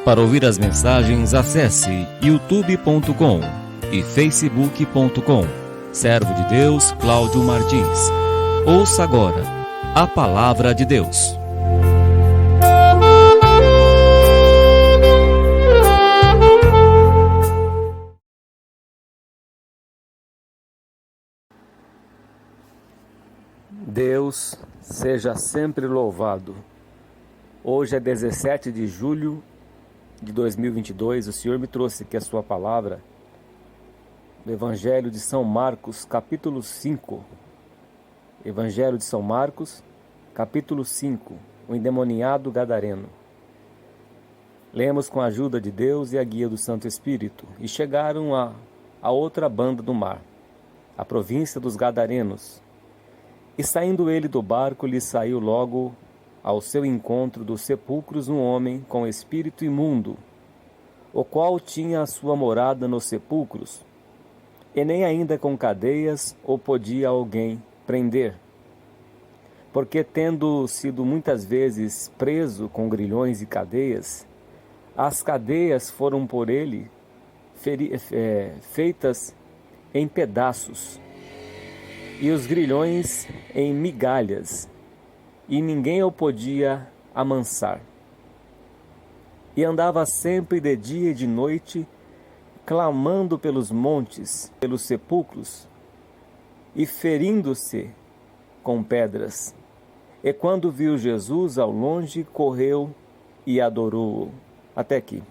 Para ouvir as mensagens, acesse youtube.com e facebook.com. Servo de Deus, Cláudio Martins. Ouça agora a Palavra de Deus. Deus seja sempre louvado. Hoje é 17 de julho de 2022. O Senhor me trouxe aqui a sua palavra do Evangelho de São Marcos, capítulo 5. Evangelho de São Marcos, capítulo 5. O endemoniado gadareno. Lemos com a ajuda de Deus e a guia do Santo Espírito. E chegaram a outra banda do mar, a província dos Gadarenos. E saindo ele do barco, lhe saiu logo ao seu encontro dos sepulcros um homem com espírito imundo, o qual tinha a sua morada nos sepulcros, e nem ainda com cadeias o podia alguém prender, porque tendo sido muitas vezes preso com grilhões e cadeias, as cadeias foram por ele feitas em pedaços, e os grilhões em migalhas, e ninguém o podia amansar. E andava sempre de dia e de noite, clamando pelos montes, pelos sepulcros, e ferindo-se com pedras. E quando viu Jesus ao longe, correu e adorou-o. Até aqui.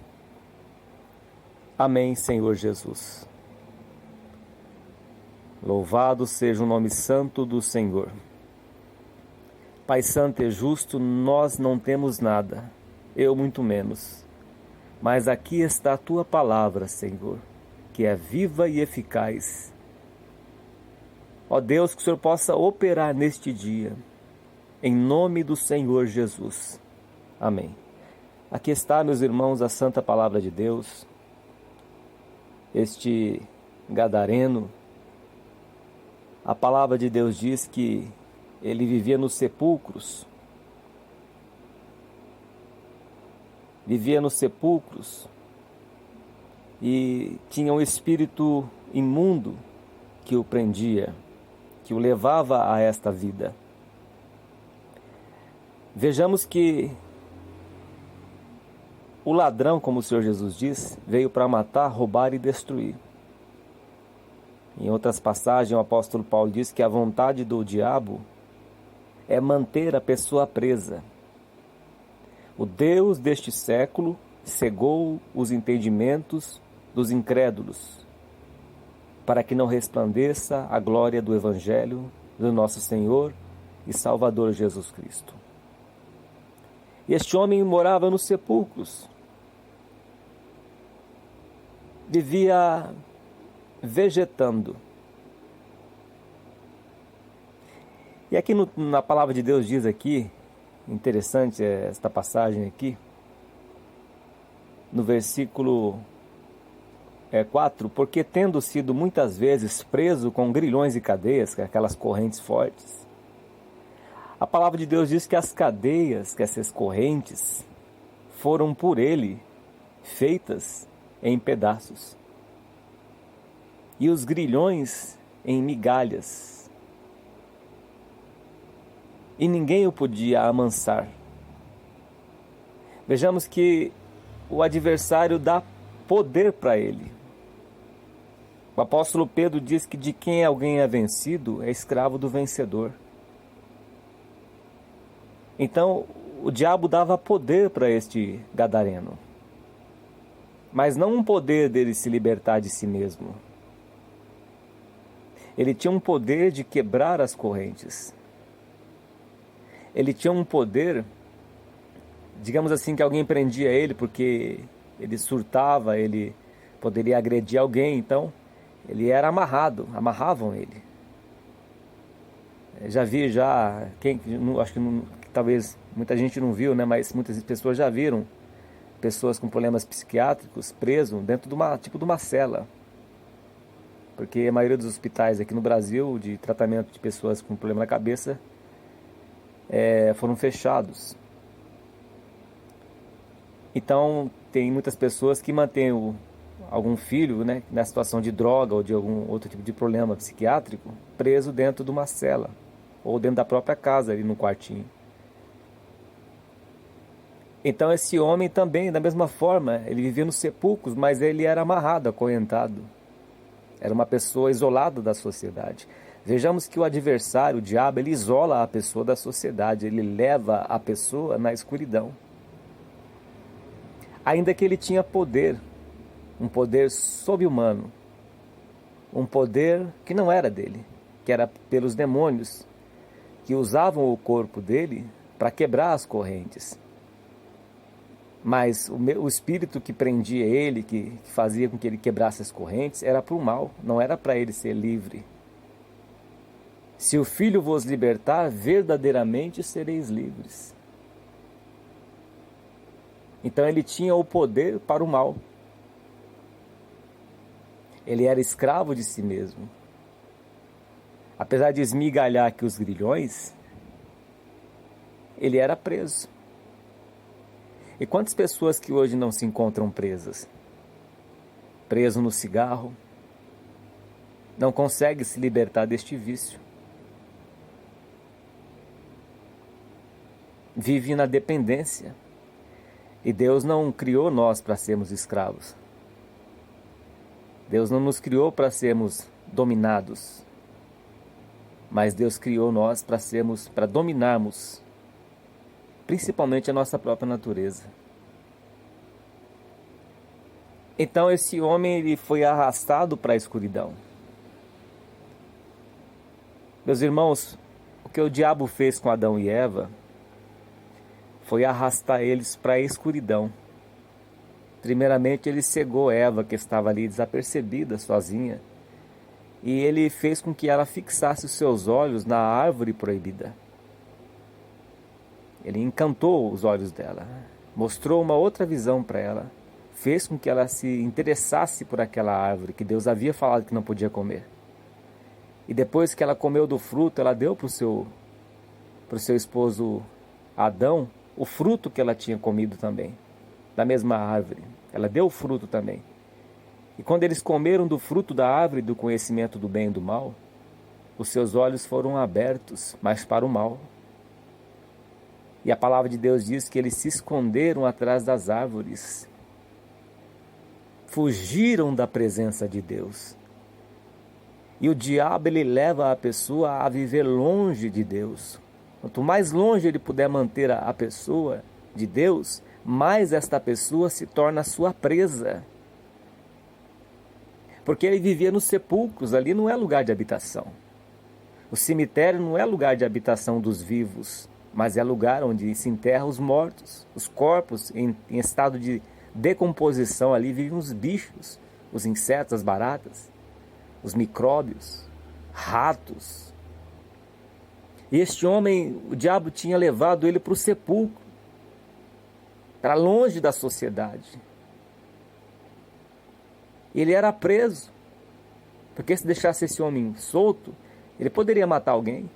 Amém, Senhor Jesus. Louvado seja o nome santo do Senhor. Pai santo e justo, nós não temos nada, eu muito menos. Mas aqui está a tua palavra, Senhor, que é viva e eficaz. Ó Deus, que o Senhor possa operar neste dia, em nome do Senhor Jesus. Amém. Aqui está, meus irmãos, a santa palavra de Deus. Este gadareno, a palavra de Deus diz que ele vivia nos sepulcros. Vivia nos sepulcros e tinha um espírito imundo que o prendia, que o levava a esta vida. Vejamos que o ladrão, como o Senhor Jesus diz, veio para matar, roubar e destruir. Em outras passagens, o apóstolo Paulo diz que a vontade do diabo é manter a pessoa presa. O Deus deste século cegou os entendimentos dos incrédulos, para que não resplandeça a glória do Evangelho do nosso Senhor e Salvador Jesus Cristo. Este homem morava nos sepulcros, vivia vegetando. E aqui na palavra de Deus diz aqui, interessante esta passagem aqui, no versículo 4, porque tendo sido muitas vezes preso com grilhões e cadeias, que é aquelas correntes fortes, a palavra de Deus diz que as cadeias, que essas correntes, foram por ele feitas em pedaços, e os grilhões em migalhas, e ninguém o podia amansar. Vejamos que o adversário dá poder para ele. O apóstolo Pedro diz que de quem alguém é vencido é escravo do vencedor. Então, o diabo dava poder para este gadareno, mas não um poder dele se libertar de si mesmo. Ele tinha um poder de quebrar as correntes. Ele tinha um poder, digamos assim, que alguém prendia ele porque ele surtava, ele poderia agredir alguém, então ele era amarravam ele. Já vi, acho que talvez muita gente não viu, né, mas muitas pessoas já viram pessoas com problemas psiquiátricos presos dentro de uma cela. Porque a maioria dos hospitais aqui no Brasil, de tratamento de pessoas com problema na cabeça, foram fechados. Então, tem muitas pessoas que mantêm algum filho, né, na situação de droga ou de algum outro tipo de problema psiquiátrico, preso dentro de uma cela ou dentro da própria casa, ali no quartinho. Então esse homem também, da mesma forma, ele vivia nos sepulcros, mas ele era amarrado, acorrentado. Era uma pessoa isolada da sociedade. Vejamos que o adversário, o diabo, ele isola a pessoa da sociedade, ele leva a pessoa na escuridão. Ainda que ele tinha poder, um poder sobre-humano, um poder que não era dele, que era pelos demônios, que usavam o corpo dele para quebrar as correntes. Mas o espírito que prendia ele, que fazia com que ele quebrasse as correntes, era para o mal, não era para ele ser livre. Se o Filho vos libertar, verdadeiramente sereis livres. Então ele tinha o poder para o mal. Ele era escravo de si mesmo. Apesar de esmigalhar que os grilhões, ele era preso. E quantas pessoas que hoje não se encontram presas? Preso no cigarro, não consegue se libertar deste vício. Vive na dependência. E Deus não criou nós para sermos escravos. Deus não nos criou para sermos dominados. Mas Deus criou nós para dominarmos, principalmente a nossa própria natureza. Então esse homem ele foi arrastado para a escuridão. Meus irmãos, o que o diabo fez com Adão e Eva foi arrastar eles para a escuridão. Primeiramente ele cegou Eva, que estava ali desapercebida, sozinha, e ele fez com que ela fixasse os seus olhos na árvore proibida. Ele encantou os olhos dela, mostrou uma outra visão para ela, fez com que ela se interessasse por aquela árvore que Deus havia falado que não podia comer. E depois que ela comeu do fruto, ela deu para o seu esposo Adão o fruto que ela tinha comido também, da mesma árvore. Ela deu o fruto também. E quando eles comeram do fruto da árvore do conhecimento do bem e do mal, os seus olhos foram abertos, mas para o mal. E a palavra de Deus diz que eles se esconderam atrás das árvores. Fugiram da presença de Deus. E o diabo ele leva a pessoa a viver longe de Deus. Quanto mais longe ele puder manter a pessoa de Deus, mais esta pessoa se torna sua presa. Porque ele vivia nos sepulcros, ali não é lugar de habitação. O cemitério não é lugar de habitação dos vivos, mas é lugar onde se enterram os mortos. Os corpos em estado de decomposição, ali vivem os bichos, os insetos, as baratas, os micróbios, ratos. E este homem, o diabo tinha levado ele para o sepulcro, para longe da sociedade. Ele era preso, porque se deixasse esse homem solto, ele poderia matar alguém,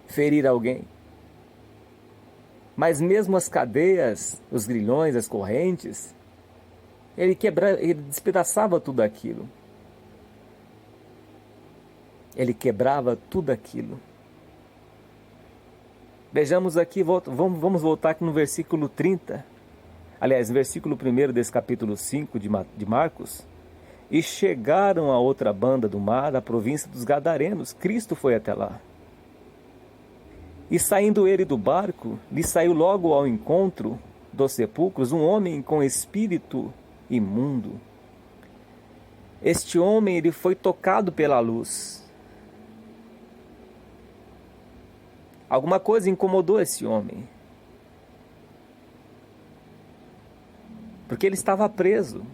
ferir alguém. Mas mesmo as cadeias, os grilhões, as correntes, ele despedaçava tudo aquilo. Ele quebrava tudo aquilo. Vejamos aqui, vamos voltar aqui no versículo 30. Aliás, versículo 1 desse capítulo 5 de Marcos. E chegaram a outra banda do mar, a província dos Gadarenos. Cristo foi até lá. E saindo ele do barco, lhe saiu logo ao encontro dos sepulcros um homem com espírito imundo. Este homem ele foi tocado pela luz. Alguma coisa incomodou esse homem. Porque ele estava preso.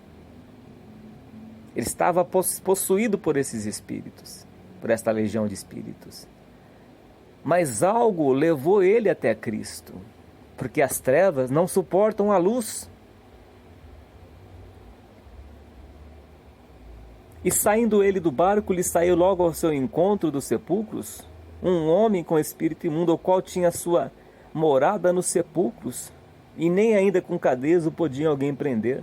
Ele estava possuído por esses espíritos, por esta legião de espíritos. Mas algo levou ele até Cristo, porque as trevas não suportam a luz. E saindo ele do barco, lhe saiu logo ao seu encontro dos sepulcros um homem com espírito imundo, o qual tinha sua morada nos sepulcros, e nem ainda com cadeias o podiam alguém prender,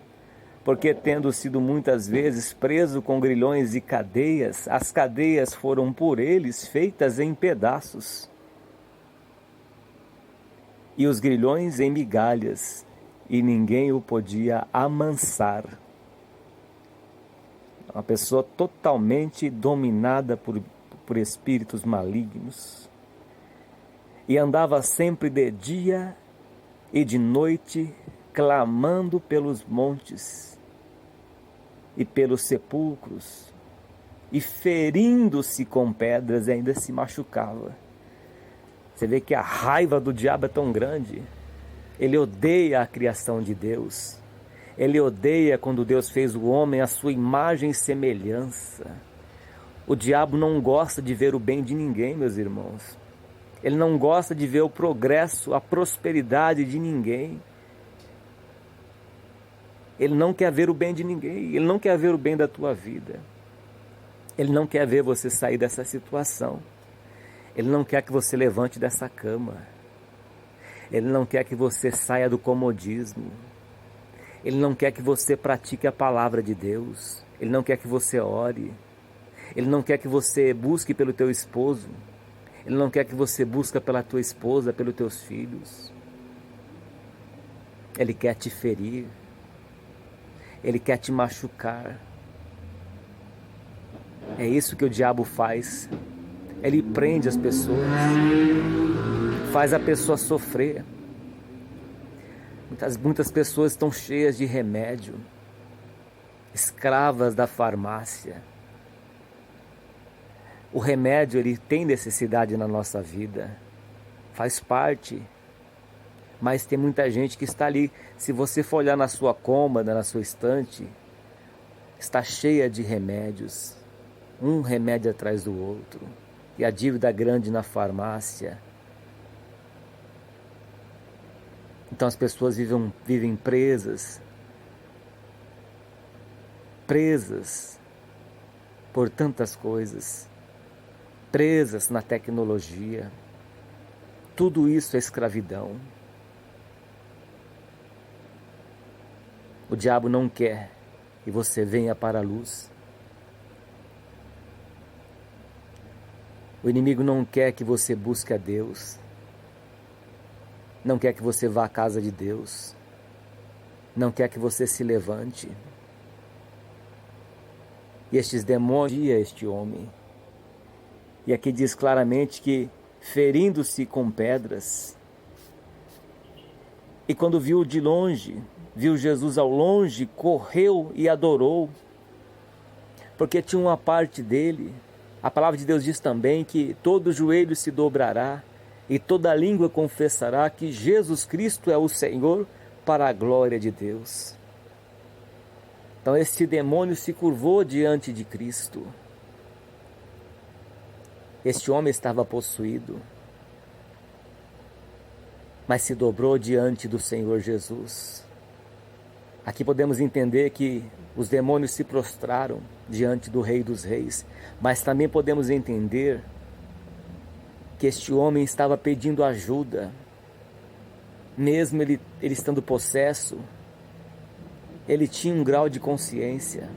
porque tendo sido muitas vezes preso com grilhões e cadeias, as cadeias foram por eles feitas em pedaços, e os grilhões em migalhas, e ninguém o podia amansar. Uma pessoa totalmente dominada por espíritos malignos, e andava sempre de dia e de noite, clamando pelos montes e pelos sepulcros, e ferindo-se com pedras, e ainda se machucava. Você vê que a raiva do diabo é tão grande. Ele odeia a criação de Deus. Ele odeia quando Deus fez o homem à sua imagem e semelhança. O diabo não gosta de ver o bem de ninguém, meus irmãos. Ele não gosta de ver o progresso, a prosperidade de ninguém. Ele não quer ver o bem de ninguém. Ele não quer ver o bem da tua vida. Ele não quer ver você sair dessa situação. Ele não quer que você levante dessa cama. Ele não quer que você saia do comodismo. Ele não quer que você pratique a palavra de Deus. Ele não quer que você ore. Ele não quer que você busque pelo teu esposo. Ele não quer que você busque pela tua esposa, pelos teus filhos. Ele quer te ferir. Ele quer te machucar. É isso que o diabo faz. Ele prende as pessoas. Faz a pessoa sofrer. Muitas pessoas estão cheias de remédio. Escravas da farmácia. O remédio, ele tem necessidade na nossa vida. Faz parte. Mas tem muita gente que está ali. Se você for olhar na sua cômoda, na sua estante, está cheia de remédios. Um remédio atrás do outro. E a dívida grande na farmácia. Então as pessoas vivem presas por tantas coisas, presas na tecnologia. Tudo isso é escravidão. O diabo não quer que você venha para a luz. O inimigo não quer que você busque a Deus. Não quer que você vá à casa de Deus. Não quer que você se levante. E estes demônios odiam este homem. E aqui diz claramente que, ferindo-se com pedras, e quando viu de longe, viu Jesus ao longe, correu e adorou, porque tinha uma parte dele. A palavra de Deus diz também que todo joelho se dobrará e toda língua confessará que Jesus Cristo é o Senhor, para a glória de Deus. Então este demônio se curvou diante de Cristo. Este homem estava possuído, mas se dobrou diante do Senhor Jesus. Aqui podemos entender que os demônios se prostraram diante do Rei dos Reis, mas também podemos entender que este homem estava pedindo ajuda, mesmo ele estando possesso. Ele tinha um grau de consciência.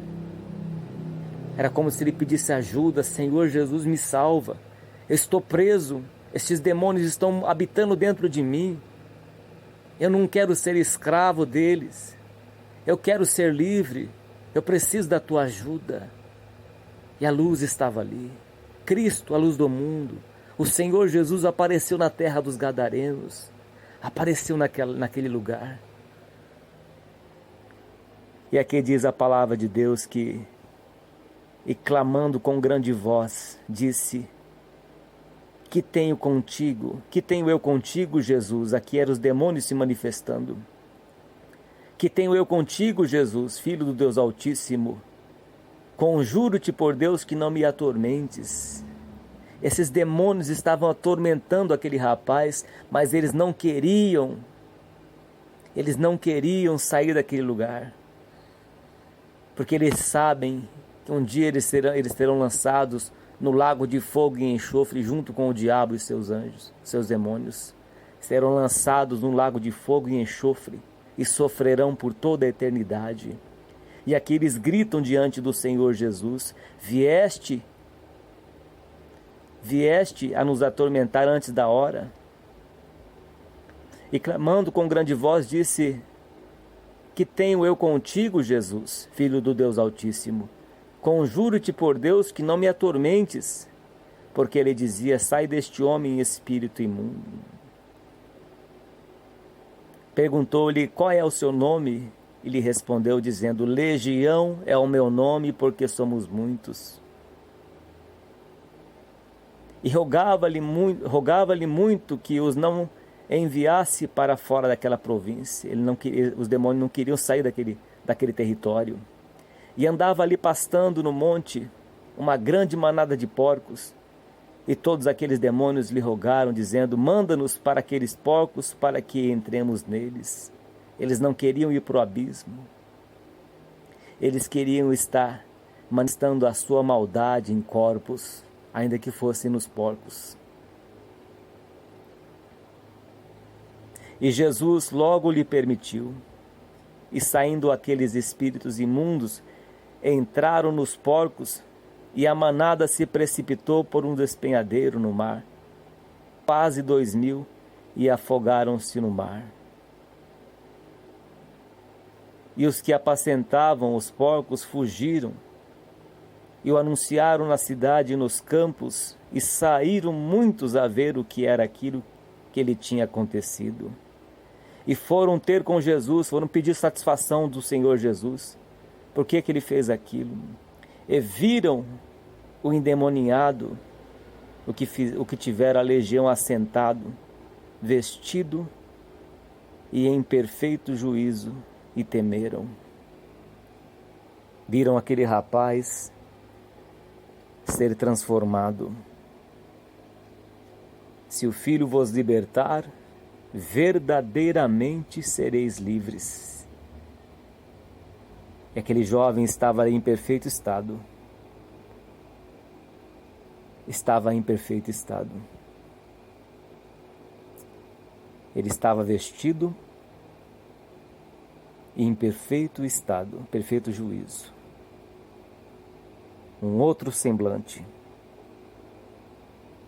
Era como se ele pedisse ajuda: Senhor Jesus, me salva, eu estou preso, estes demônios estão habitando dentro de mim, eu não quero ser escravo deles, eu quero ser livre, eu preciso da tua ajuda. E a luz estava ali, Cristo, a luz do mundo. O Senhor Jesus apareceu na terra dos Gadarenos, apareceu naquele lugar. E aqui diz a palavra de Deus que, e clamando com grande voz, disse: que tenho contigo? Que tenho eu contigo, Jesus? Aqui eram os demônios se manifestando. Que tenho eu contigo, Jesus, Filho do Deus Altíssimo? Conjuro-te por Deus que não me atormentes. Esses demônios estavam atormentando aquele rapaz, mas eles não queriam sair daquele lugar, porque eles sabem que um dia eles serão lançados no lago de fogo e enxofre junto com o diabo e seus anjos, seus demônios. serão lançados num lago de fogo e enxofre e sofrerão por toda a eternidade. E aqui eles gritam diante do Senhor Jesus: vieste a nos atormentar antes da hora. E clamando com grande voz, disse: que tenho eu contigo, Jesus, Filho do Deus Altíssimo? Conjuro-te por Deus que não me atormentes. Porque ele dizia: sai deste homem, espírito imundo. Perguntou-lhe: qual é o seu nome? E lhe respondeu dizendo: Legião é o meu nome, porque somos muitos. E rogava-lhe muito que os não enviasse para fora daquela província. Os demônios não queriam sair daquele território. E andava ali pastando no monte uma grande manada de porcos. E todos aqueles demônios lhe rogaram, dizendo: manda-nos para aqueles porcos, para que entremos neles. Eles não queriam ir para o abismo. Eles queriam estar manifestando a sua maldade em corpos, ainda que fossem nos porcos. E Jesus logo lhe permitiu. E saindo aqueles espíritos imundos, entraram nos porcos, e a manada se precipitou por um despenhadeiro no mar. Quase 2.000, e afogaram-se no mar. E os que apacentavam os porcos fugiram, e o anunciaram na cidade e nos campos, e saíram muitos a ver o que era aquilo que lhe tinha acontecido. E foram ter com Jesus, foram pedir satisfação do Senhor Jesus. Por que ele fez aquilo? E viram o endemoniado, o que tivera a legião assentado, vestido e em perfeito juízo, e temeram. Viram aquele rapaz ser transformado. Se o Filho vos libertar, verdadeiramente sereis livres. E aquele jovem estava em perfeito estado. Estava em perfeito estado. Ele estava vestido e em perfeito estado, perfeito juízo. Um outro semblante.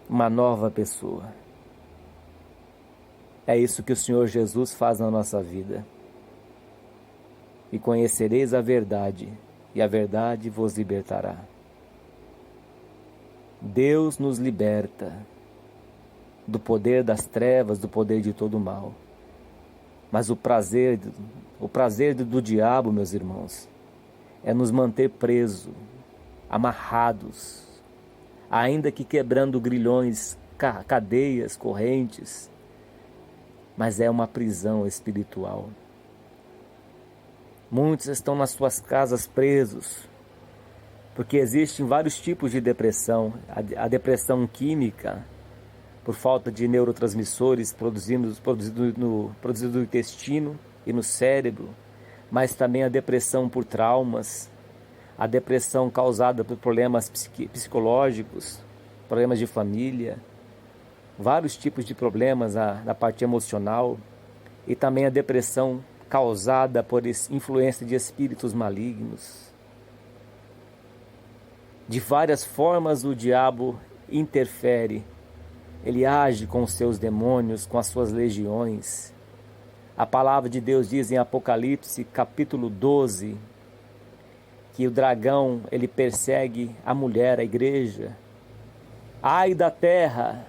Uma nova pessoa. É isso que o Senhor Jesus faz na nossa vida. E conhecereis a verdade, e a verdade vos libertará. Deus nos liberta do poder das trevas, do poder de todo o mal. Mas o prazer do diabo, meus irmãos, é nos manter presos, amarrados, ainda que quebrando grilhões, cadeias, correntes, mas é uma prisão espiritual. Muitos estão nas suas casas presos, porque existem vários tipos de depressão. A depressão química, por falta de neurotransmissores produzidos no intestino e no cérebro, mas também a depressão por traumas, a depressão causada por problemas psicológicos, problemas de família, vários tipos de problemas na parte emocional, e também a depressão causada por influência de espíritos malignos. De várias formas o diabo interfere. Ele age com os seus demônios, com as suas legiões. A palavra de Deus diz em Apocalipse, capítulo 12, que o dragão, ele persegue a mulher, a igreja. Ai da terra,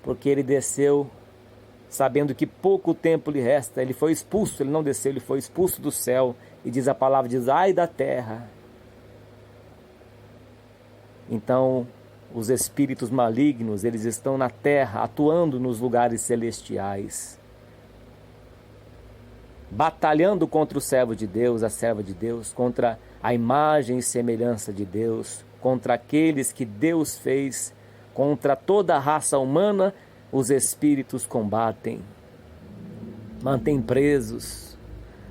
porque ele desceu sabendo que pouco tempo lhe resta. Ele foi expulso, ele não desceu, ele foi expulso do céu. E diz a palavra, diz, ai da terra. Então, os espíritos malignos, eles estão na terra, atuando nos lugares celestiais, batalhando contra o servo de Deus, a serva de Deus, contra a imagem e semelhança de Deus, contra aqueles que Deus fez, contra toda a raça humana. Os espíritos combatem, mantêm presos,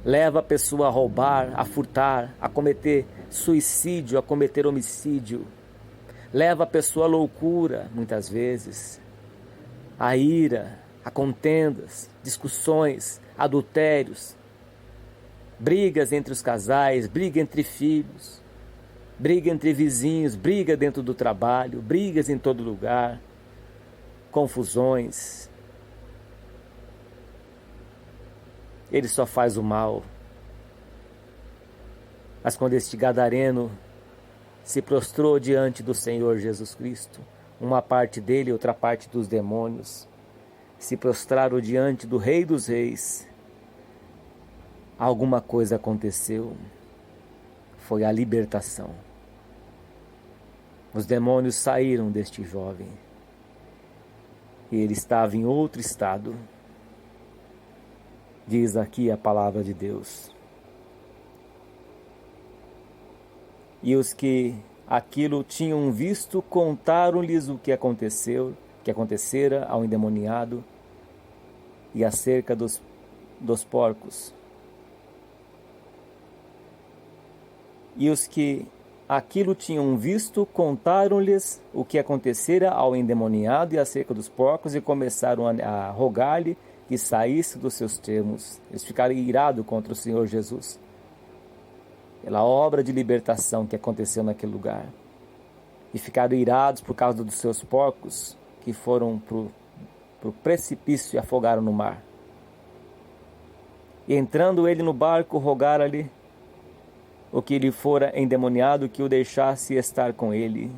leva a pessoa a roubar, a furtar, a cometer suicídio, a cometer homicídio, leva a pessoa à loucura, muitas vezes, a ira, Há contendas, discussões, adultérios, brigas entre os casais, briga entre filhos, briga entre vizinhos, briga dentro do trabalho, brigas em todo lugar, confusões. Ele só faz o mal. Mas quando este gadareno se prostrou diante do Senhor Jesus Cristo, uma parte dele e outra parte dos demônios se prostraram diante do Rei dos Reis, alguma coisa aconteceu. Foi a libertação. Os demônios saíram deste jovem e ele estava em outro estado. Diz aqui a palavra de Deus. E os que aquilo tinham visto contaram-lhes o que acontecera ao endemoniado e acerca dos porcos. E os que aquilo tinham visto contaram-lhes o que acontecera ao endemoniado e acerca dos porcos e começaram a rogar-lhe que saísse dos seus termos. Eles ficaram irados contra o Senhor Jesus pela obra de libertação que aconteceu naquele lugar. E ficaram irados por causa dos seus porcos que foram para o precipício e afogaram no mar. E entrando ele no barco, rogaram-lhe o que lhe fora endemoniado que o deixasse estar com ele.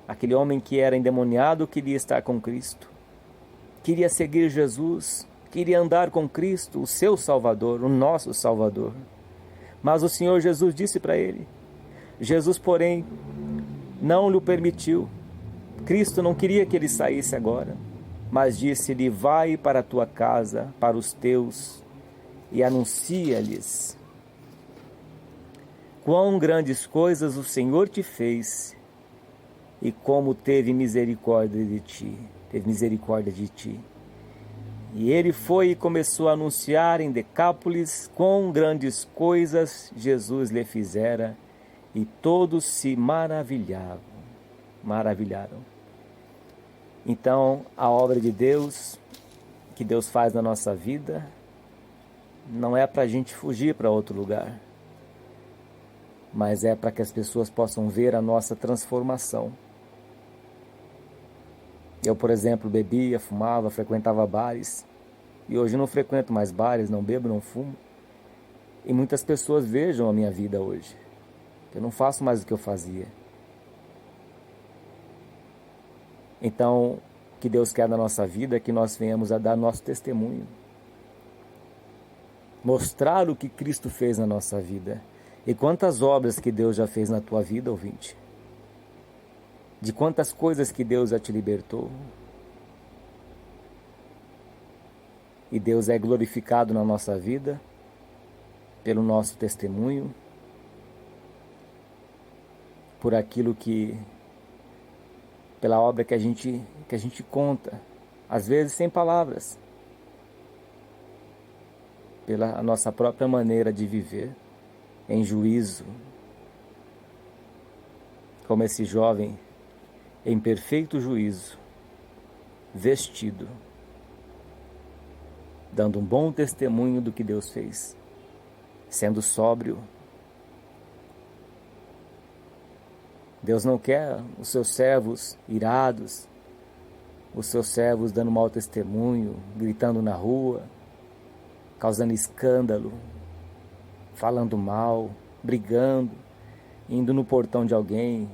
Aquele homem que era endemoniado queria estar com Cristo. Queria seguir Jesus. Queria andar com Cristo, o seu Salvador, o nosso Salvador. Mas o Senhor Jesus disse para ele. Jesus, porém, não lhe permitiu. Cristo não queria que ele saísse agora, mas disse-lhe: vai para a tua casa, para os teus, e anuncia-lhes quão grandes coisas o Senhor te fez e como teve misericórdia de ti. Teve misericórdia de ti. E ele foi e começou a anunciar em Decápolis quão grandes coisas Jesus lhe fizera, e todos se maravilharam. Então, a obra de Deus, que Deus faz na nossa vida, não é para a gente fugir para outro lugar, mas é para que as pessoas possam ver a nossa transformação. Eu, por exemplo, bebia, fumava, frequentava bares. E hoje não frequento mais bares, não bebo, não fumo. E muitas pessoas vejam a minha vida hoje. Eu não faço mais o que eu fazia. Então, o que Deus quer da nossa vida é que nós venhamos a dar nosso testemunho. Mostrar o que Cristo fez na nossa vida. E quantas obras que Deus já fez na tua vida, ouvinte. De quantas coisas que Deus já te libertou. E Deus é glorificado na nossa vida pelo nosso testemunho, por aquilo pela obra que a gente conta, às vezes sem palavras, pela nossa própria maneira de viver em juízo, como esse jovem em perfeito juízo, vestido, dando um bom testemunho do que Deus fez, sendo sóbrio. Deus não quer os seus servos irados, os seus servos dando mau testemunho, gritando na rua, causando escândalo, falando mal, brigando, indo no portão de alguém,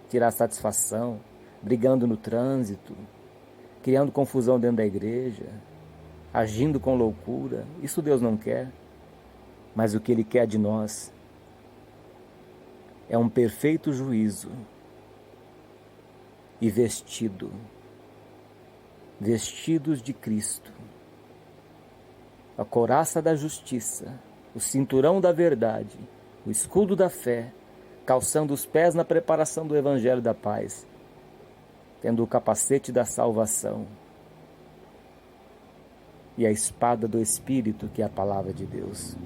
tirar satisfação, brigando no trânsito, criando confusão dentro da igreja, agindo com loucura. Isso Deus não quer, mas o que Ele quer de nós é um perfeito juízo e vestidos de Cristo, a couraça da justiça, o cinturão da verdade, o escudo da fé, calçando os pés na preparação do evangelho da paz, tendo o capacete da salvação e a espada do Espírito, que é a palavra de Deus,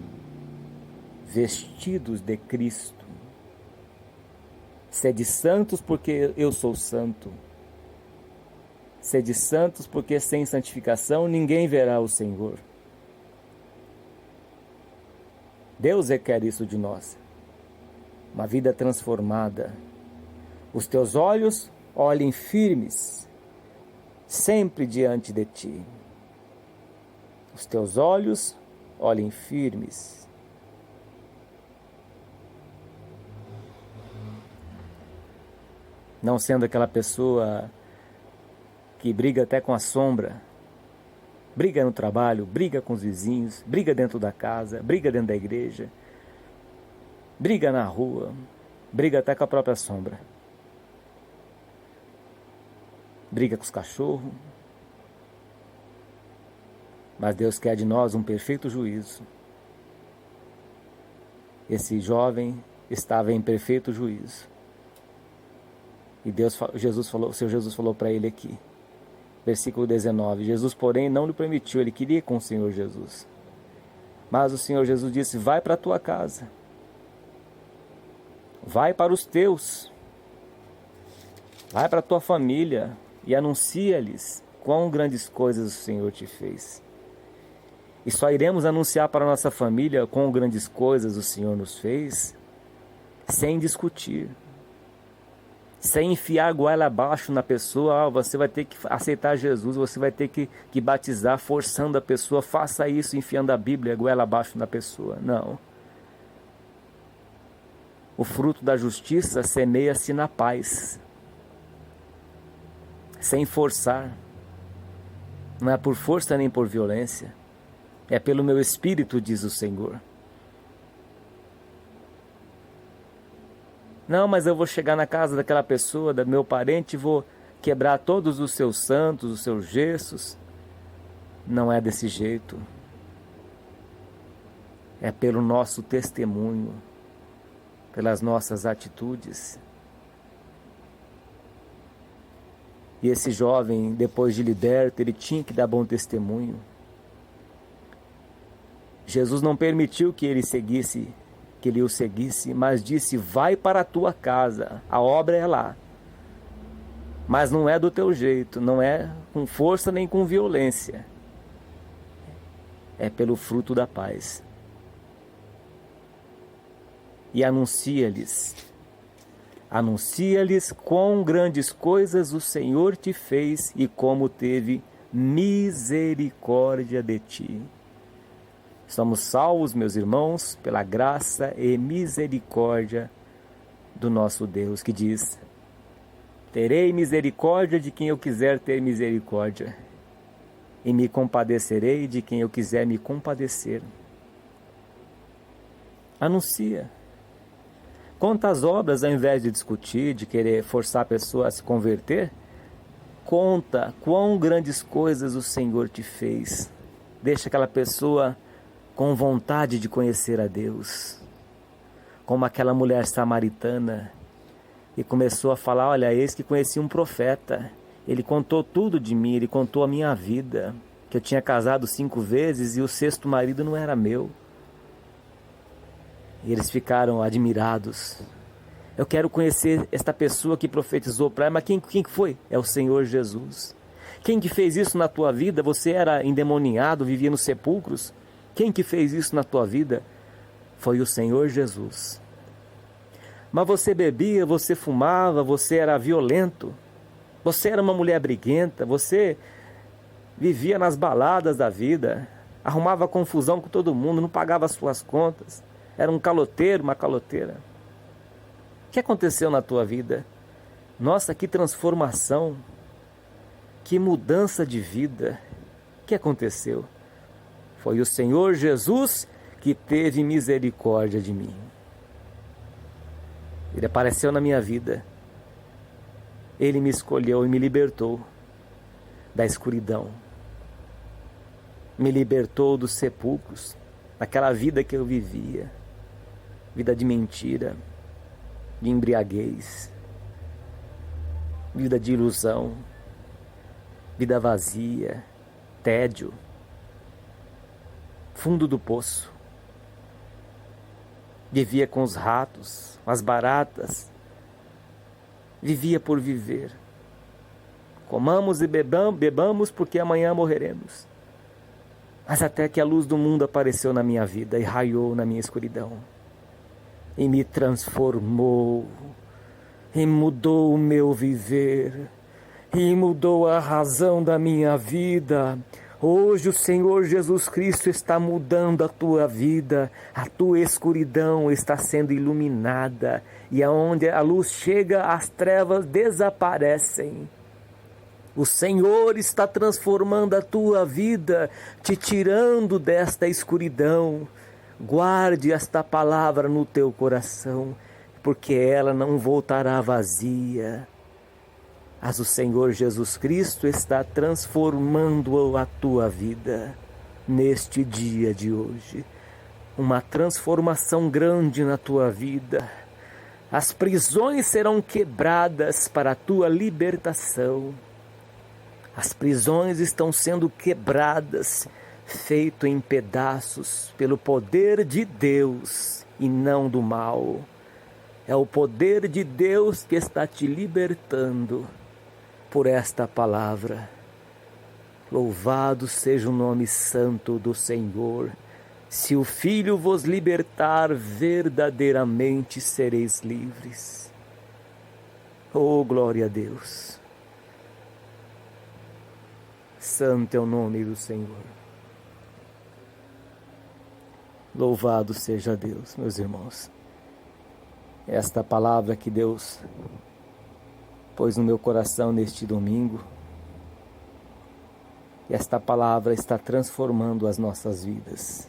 vestidos de Cristo. Sede santos porque eu sou santo. Sede santos, porque sem santificação ninguém verá o Senhor. Deus requer isso de nós. Uma vida transformada. Os teus olhos olhem firmes, sempre diante de ti. Os teus olhos olhem firmes. Não sendo aquela pessoa que briga até com a sombra, briga no trabalho, briga com os vizinhos, briga dentro da casa, briga dentro da igreja, briga na rua, briga até com a própria sombra, briga com os cachorros. Mas Deus quer de nós um perfeito juízo. Esse jovem estava em perfeito juízo. E o Senhor Jesus falou para ele aqui, versículo 19, Jesus, porém, não lhe permitiu, ele queria ir com o Senhor Jesus. Mas o Senhor Jesus disse, vai para a tua casa, vai para os teus, vai para a tua família e anuncia-lhes quão grandes coisas o Senhor te fez. E só iremos anunciar para a nossa família quão grandes coisas o Senhor nos fez, sem discutir, sem enfiar a goela abaixo na pessoa. Você vai ter que aceitar Jesus, você vai ter que batizar, forçando a pessoa, faça isso, enfiando a Bíblia, a goela abaixo na pessoa. Não. O fruto da justiça semeia-se na paz, sem forçar. Não é por força nem por violência, é pelo meu Espírito, diz o Senhor. Não, mas eu vou chegar na casa daquela pessoa, do meu parente, e vou quebrar todos os seus santos, os seus gessos. Não é desse jeito. É pelo nosso testemunho, pelas nossas atitudes. E esse jovem, depois de liberto, ele tinha que dar bom testemunho. Jesus não permitiu que ele o seguisse, mas disse, vai para a tua casa, a obra é lá. Mas não é do teu jeito, não é com força nem com violência. É pelo fruto da paz. E anuncia-lhes quão grandes coisas o Senhor te fez e como teve misericórdia de ti. Somos salvos, meus irmãos, pela graça e misericórdia do nosso Deus, que diz, terei misericórdia de quem eu quiser ter misericórdia, e me compadecerei de quem eu quiser me compadecer. Anuncia. Conta as obras ao invés de discutir, de querer forçar a pessoa a se converter. Conta quão grandes coisas o Senhor te fez. Deixa aquela pessoa com vontade de conhecer a Deus, como aquela mulher samaritana, e começou a falar, olha, eis que conheci um profeta, ele contou tudo de mim, ele contou a minha vida, que eu tinha casado 5 vezes e o 6º marido não era meu. E eles ficaram admirados. Eu quero conhecer esta pessoa que profetizou para ela, mas quem que foi? É o Senhor Jesus. Quem que fez isso na tua vida? Você era endemoniado, vivia nos sepulcros? Quem que fez isso na tua vida? Foi o Senhor Jesus. Mas você bebia, você fumava, você era violento, você era uma mulher briguenta, você vivia nas baladas da vida, arrumava confusão com todo mundo, não pagava as suas contas, era um caloteiro, uma caloteira. O que aconteceu na tua vida? Nossa, que transformação, que mudança de vida. O que aconteceu? Foi o Senhor Jesus que teve misericórdia de mim. Ele apareceu na minha vida. Ele me escolheu e me libertou da escuridão. Me libertou dos sepulcros, daquela vida que eu vivia. Vida de mentira, de embriaguez, vida de ilusão, vida vazia, tédio, fundo do poço. Vivia com os ratos, as baratas, vivia por viver. Comamos e bebamos, porque amanhã morreremos. Mas até que a luz do mundo apareceu na minha vida e raiou na minha escuridão. E me transformou, e mudou o meu viver, e mudou a razão da minha vida. Hoje o Senhor Jesus Cristo está mudando a tua vida, a tua escuridão está sendo iluminada, e aonde a luz chega, as trevas desaparecem. O Senhor está transformando a tua vida, te tirando desta escuridão. Guarde esta palavra no teu coração, porque ela não voltará vazia. Mas o Senhor Jesus Cristo está transformando a tua vida neste dia de hoje. Uma transformação grande na tua vida. As prisões serão quebradas para a tua libertação. As prisões estão sendo quebradas, feito em pedaços pelo poder de Deus e não do mal. É o poder de Deus que está te libertando por esta palavra. Louvado seja o nome santo do Senhor. Se o Filho vos libertar, verdadeiramente sereis livres. Oh, glória a Deus. Santo é o nome do Senhor. Louvado seja Deus, meus irmãos. Esta palavra que Deus pôs no meu coração neste domingo, e esta palavra está transformando as nossas vidas.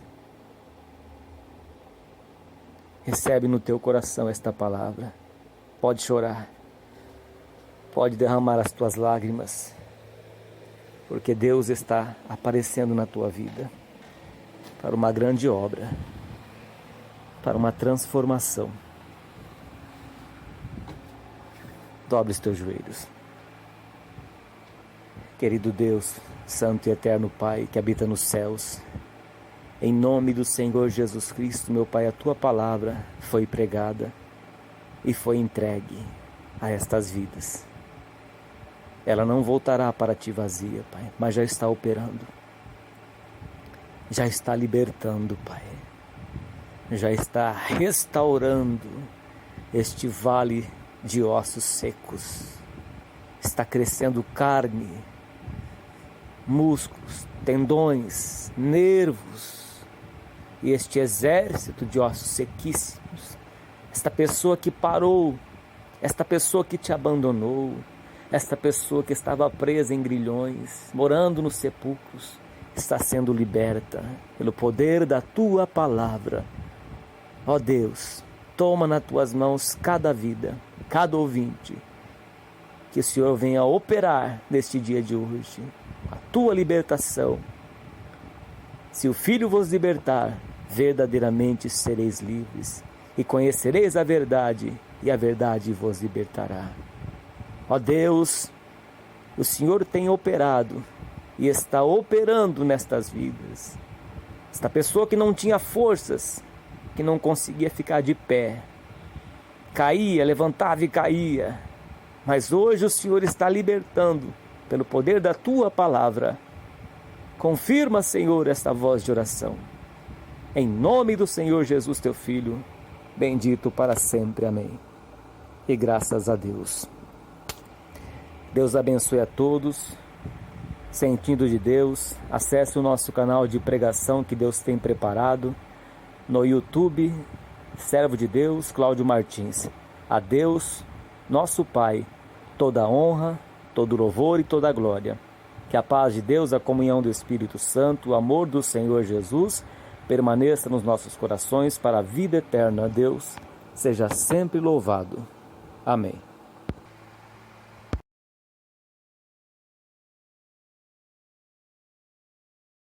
Recebe no teu coração esta palavra. Pode chorar, pode derramar as tuas lágrimas, porque Deus está aparecendo na tua vida para uma grande obra, para uma transformação. Dobre os teus joelhos. Querido Deus, Santo e Eterno Pai, que habita nos céus, em nome do Senhor Jesus Cristo, meu Pai, a Tua palavra foi pregada e foi entregue a estas vidas. Ela não voltará para Ti vazia, Pai, mas já está operando, já está libertando, Pai, já está restaurando este vale de ossos secos. Está crescendo carne, músculos, tendões, nervos, e este exército de ossos sequíssimos, esta pessoa que parou, esta pessoa que te abandonou, esta pessoa que estava presa em grilhões, morando nos sepulcros, está sendo liberta pelo poder da Tua palavra. Ó Deus, toma nas Tuas mãos cada vida, cada ouvinte, que o Senhor venha operar neste dia de hoje, a Tua libertação. Se o Filho vos libertar, verdadeiramente sereis livres, e conhecereis a verdade, e a verdade vos libertará. Ó Deus, o Senhor tem operado, e está operando nestas vidas. Esta pessoa que não tinha forças, que não conseguia ficar de pé, caía, levantava e caía, mas hoje o Senhor está libertando pelo poder da Tua palavra. Confirma, Senhor, esta voz de oração, em nome do Senhor Jesus, Teu Filho, bendito para sempre, amém, e graças a Deus. Deus abençoe a todos. Sentindo de Deus, acesse o nosso canal de pregação que Deus tem preparado no YouTube, Servo de Deus, Cláudio Martins. A Deus, nosso Pai, toda a honra, todo o louvor e toda a glória. Que a paz de Deus, a comunhão do Espírito Santo, o amor do Senhor Jesus permaneça nos nossos corações para a vida eterna. Deus seja sempre louvado. Amém.